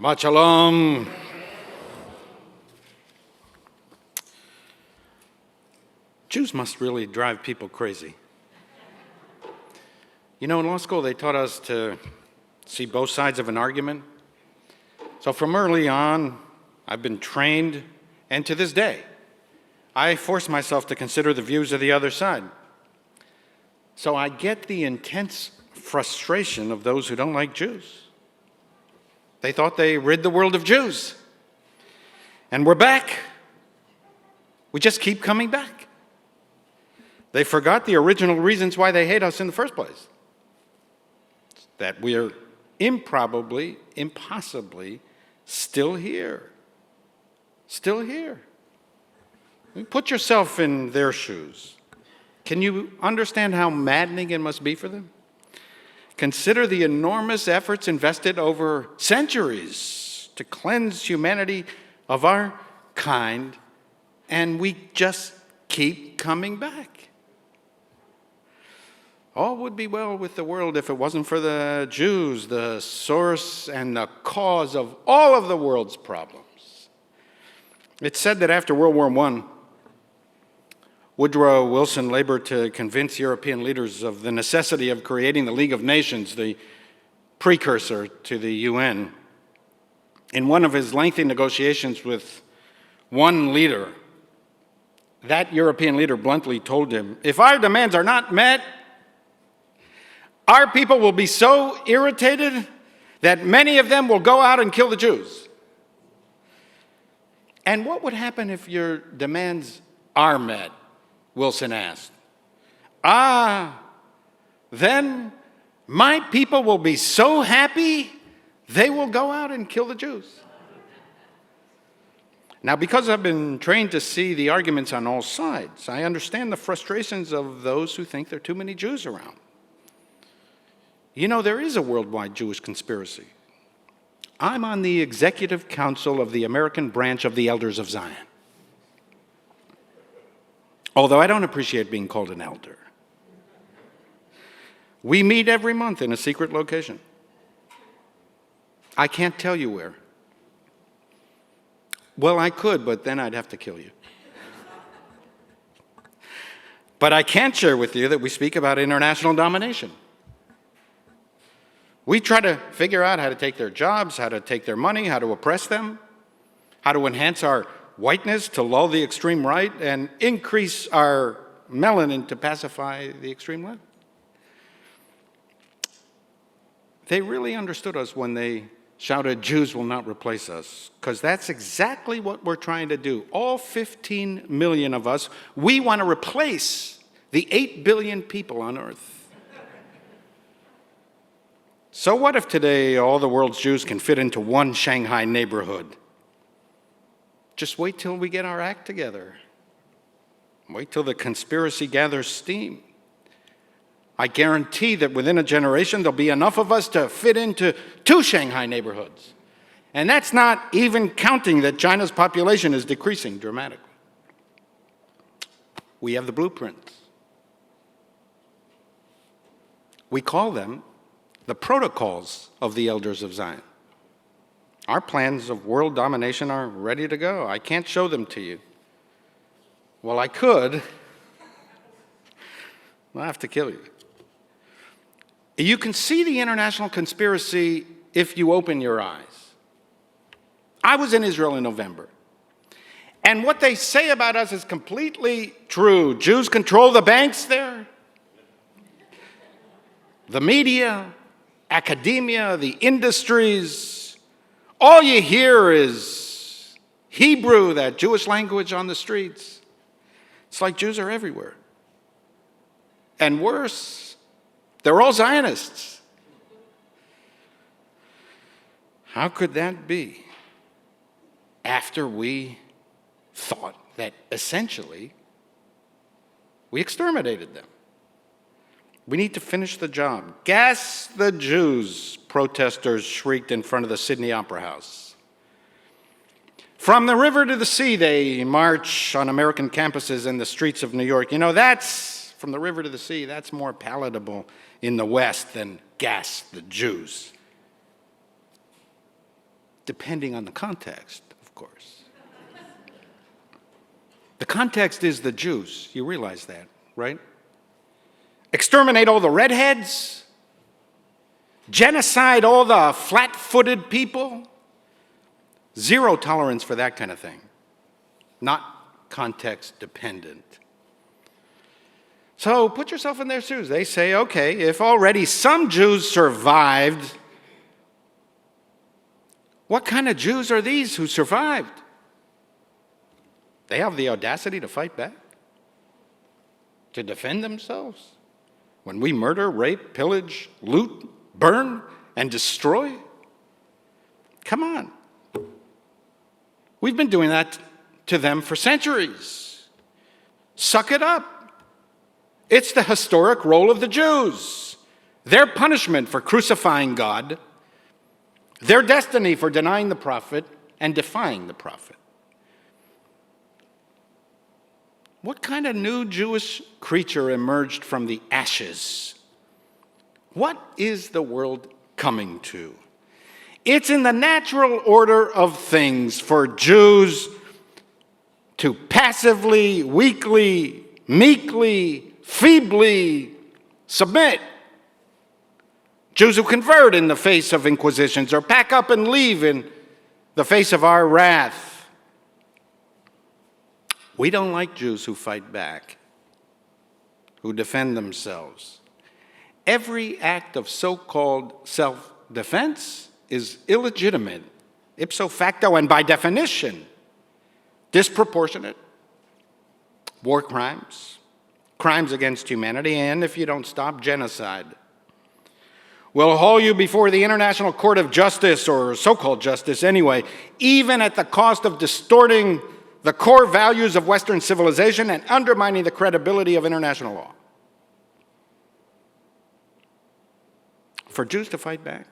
Shabbat shalom. Jews must really drive people crazy. You know, in law school, they taught us to see both sides of an argument. So from early on, I've been trained, and to this day, I force myself to consider the views of the other side. So I get the intense frustration of those who don't like Jews. They thought they rid the world of Jews. And we're back. We just keep coming back. They forgot the original reasons why they hate us in the first place. That we're improbably, impossibly still here. Still here. Put yourself in their shoes. Can you understand how maddening it must be for them? Consider the enormous efforts invested over centuries to cleanse humanity of our kind, and we just keep coming back. All would be well with the world if it wasn't for the Jews, the source and the cause of all of the world's problems. It's said that after World War I, Woodrow Wilson labored to convince European leaders of the necessity of creating the League of Nations, the precursor to the UN. In one of his lengthy negotiations with one leader, that European leader bluntly told him, "If our demands are not met, our people will be so irritated that many of them will go out and kill the Jews." And what would happen if your demands are met? Wilson asked. Then my people will be so happy they will go out and kill the Jews. Now, because I've been trained to see the arguments on all sides, I understand the frustrations of those who think there are too many Jews around. You know, there is a worldwide Jewish conspiracy. I'm on the executive council of the American branch of the Elders of Zion. Although I don't appreciate being called an elder. We meet every month in a secret location. I can't tell you where. Well, I could, but then I'd have to kill you. But I can share with you that we speak about international domination. We try to figure out how to take their jobs, how to take their money, how to oppress them, how to enhance our whiteness to lull the extreme right and increase our melanin to pacify the extreme left. They really understood us when they shouted, "Jews will not replace us," because that's exactly what we're trying to do. All 15 million of us, we want to replace the 8 billion people on earth. So what if today all the world's Jews can fit into one Shanghai neighborhood? Just wait till we get our act together. Wait till the conspiracy gathers steam. I guarantee that within a generation, there'll be enough of us to fit into 2 Shanghai neighborhoods. And that's not even counting that China's population is decreasing dramatically. We have the blueprints. We call them the protocols of the Elders of Zion. Our plans of world domination are ready to go. I can't show them to you. Well, I could. I'll have to kill you. You can see the international conspiracy if you open your eyes. I was in Israel in November. And what they say about us is completely true. Jews control the banks there, the media, academia, the industries. All you hear is Hebrew, that Jewish language on the streets. It's like Jews are everywhere. And worse, they're all Zionists. How could that be after we thought that essentially we exterminated them? We need to finish the job. Gas the Jews, protesters shrieked in front of the Sydney Opera House. From the river to the sea, they march on American campuses and the streets of New York. You know, that's, from the river to the sea, that's more palatable in the West than gas the Jews. depending on the context, of course. The context is the Jews. You realize that, right? Exterminate all the redheads? Genocide all the flat-footed people? Zero tolerance for that kind of thing. Not context dependent. So put yourself in their shoes. They say, okay, if already some Jews survived, what kind of Jews are these who survived? They have the audacity to fight back, to defend themselves when we murder, rape, pillage, loot, burn, and destroy? Come on. We've been doing that to them for centuries. Suck it up. It's the historic role of the Jews. Their punishment for crucifying God, their destiny for denying the prophet and defying the prophet. What kind of new Jewish creature emerged from the ashes? What is the world coming to? It's in the natural order of things for Jews to passively, weakly, meekly, feebly submit. Jews who convert in the face of inquisitions or pack up and leave in the face of our wrath. We don't like Jews who fight back, who defend themselves. Every act of so-called self-defense is illegitimate, ipso facto and by definition, disproportionate, war crimes, crimes against humanity, and if you don't stop, genocide. We'll haul you before the International Court of Justice, or so-called justice anyway, even at the cost of distorting the core values of Western civilization and undermining the credibility of international law. For Jews to fight back,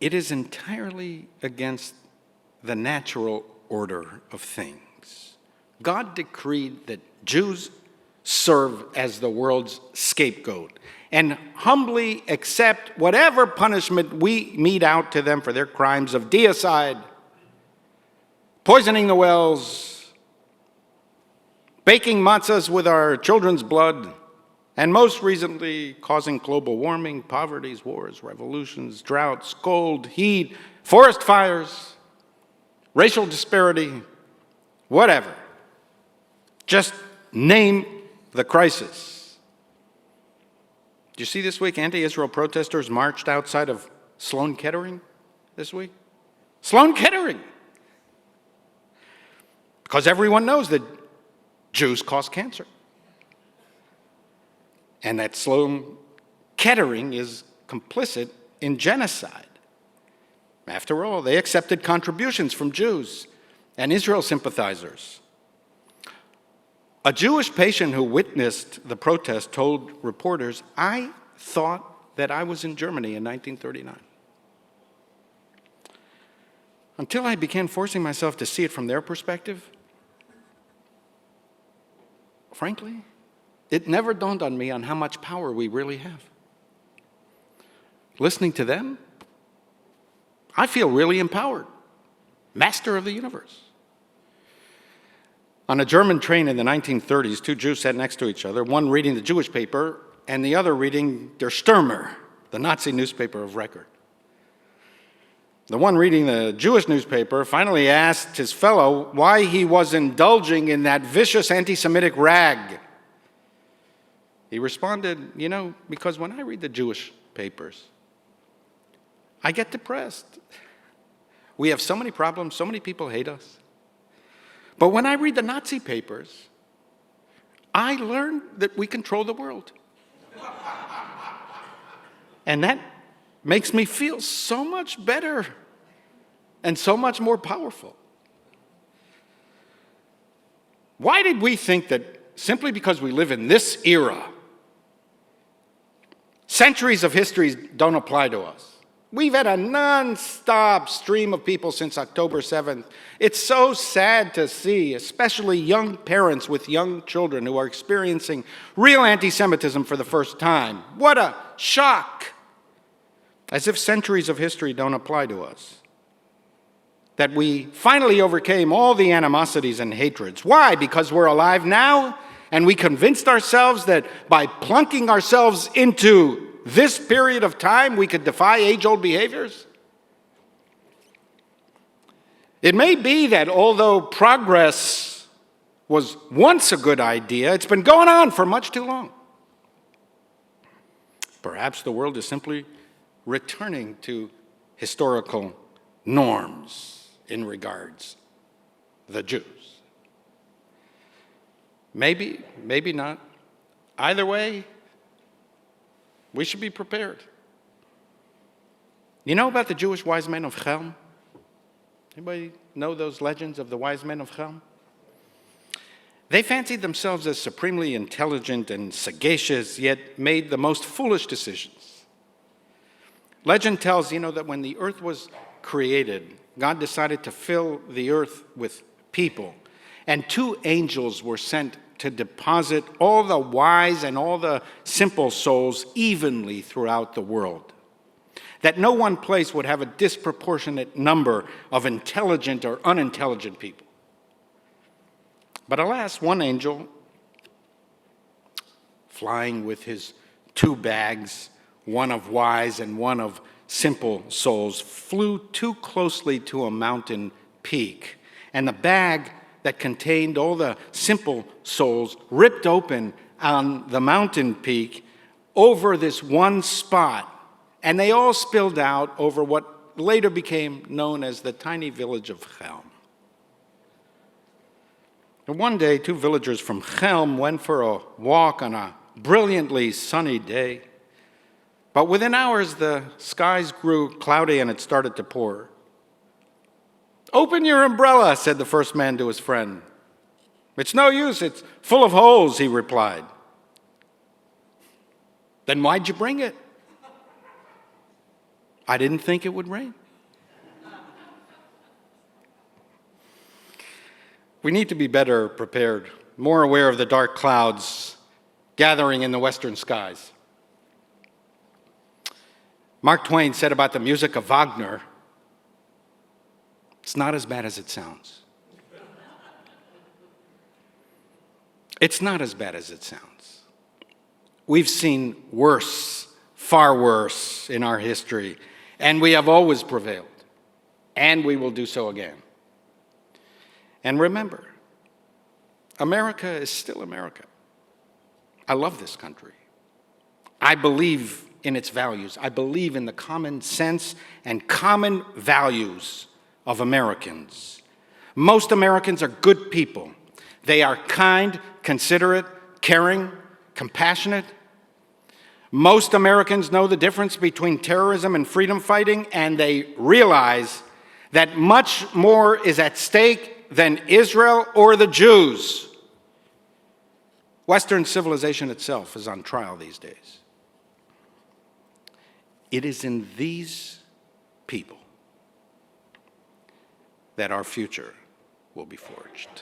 it is entirely against the natural order of things. God decreed that Jews serve as the world's scapegoat and humbly accept whatever punishment we mete out to them for their crimes of deicide, poisoning the wells, baking matzahs with our children's blood, and most recently causing global warming, poverties, wars, revolutions, droughts, cold, heat, forest fires, racial disparity, whatever. Just name the crisis. Did you see this week anti-Israel protesters marched outside of Sloan Kettering this week? Sloan Kettering! Because everyone knows that Jews cause cancer. And that Sloan Kettering is complicit in genocide. After all, they accepted contributions from Jews and Israel sympathizers. A Jewish patient who witnessed the protest told reporters, "I thought that I was in Germany in 1939. Until I began forcing myself to see it from their perspective, frankly, it never dawned on me on how much power we really have. Listening to them, I feel really empowered, master of the universe." On a German train in the 1930s, two Jews sat next to each other, one reading the Jewish paper and the other reading Der Stürmer, the Nazi newspaper of record. The one reading the Jewish newspaper finally asked his fellow why he was indulging in that vicious anti-Semitic rag. He responded, because when I read the Jewish papers, I get depressed. We have so many problems, so many people hate us. But when I read the Nazi papers, I learn that we control the world. And that makes me feel so much better and so much more powerful. Why did we think that simply because we live in this era, centuries of history don't apply to us? We've had a non-stop stream of people since October 7th. It's so sad to see, especially young parents with young children who are experiencing real anti-Semitism for the first time. What a shock. as if centuries of history don't apply to us. That we finally overcame all the animosities and hatreds. Why? Because we're alive now, and we convinced ourselves that by plunking ourselves into this period of time, we could defy age-old behaviors? It may be that although progress was once a good idea, it's been going on for much too long. Perhaps the world is simply returning to historical norms in regards to the Jews. Maybe, maybe not. Either way, we should be prepared. You know about the Jewish wise men of Chelm? Anybody know those legends of the wise men of Chelm? They fancied themselves as supremely intelligent and sagacious, yet made the most foolish decisions. Legend tells, that when the earth was created, God decided to fill the earth with people, and 2 angels were sent to deposit all the wise and all the simple souls evenly throughout the world, that no one place would have a disproportionate number of intelligent or unintelligent people. But alas, one angel, flying with his 2 bags, one of wise and one of simple souls, flew too closely to a mountain peak, and the bag that contained all the simple souls ripped open on the mountain peak over this one spot, and they all spilled out over what later became known as the tiny village of Chelm. And one day, 2 villagers from Chelm went for a walk on a brilliantly sunny day. But within hours, the skies grew cloudy and it started to pour. "Open your umbrella," said the first man to his friend. "It's no use, it's full of holes," he replied. "Then why'd you bring it?" "I didn't think it would rain." We need to be better prepared, more aware of the dark clouds gathering in the western skies. Mark Twain said about the music of Wagner, "It's not as bad as it sounds." It's not as bad as it sounds. We've seen worse, far worse in our history, and we have always prevailed, and we will do so again. And remember, America is still America. I love this country. I believe in its values. I believe in the common sense and common values of Americans. Most Americans are good people. They are kind, considerate, caring, compassionate. Most Americans know the difference between terrorism and freedom fighting, and they realize that much more is at stake than Israel or the Jews. Western civilization itself is on trial these days. It is in these people that our future will be forged.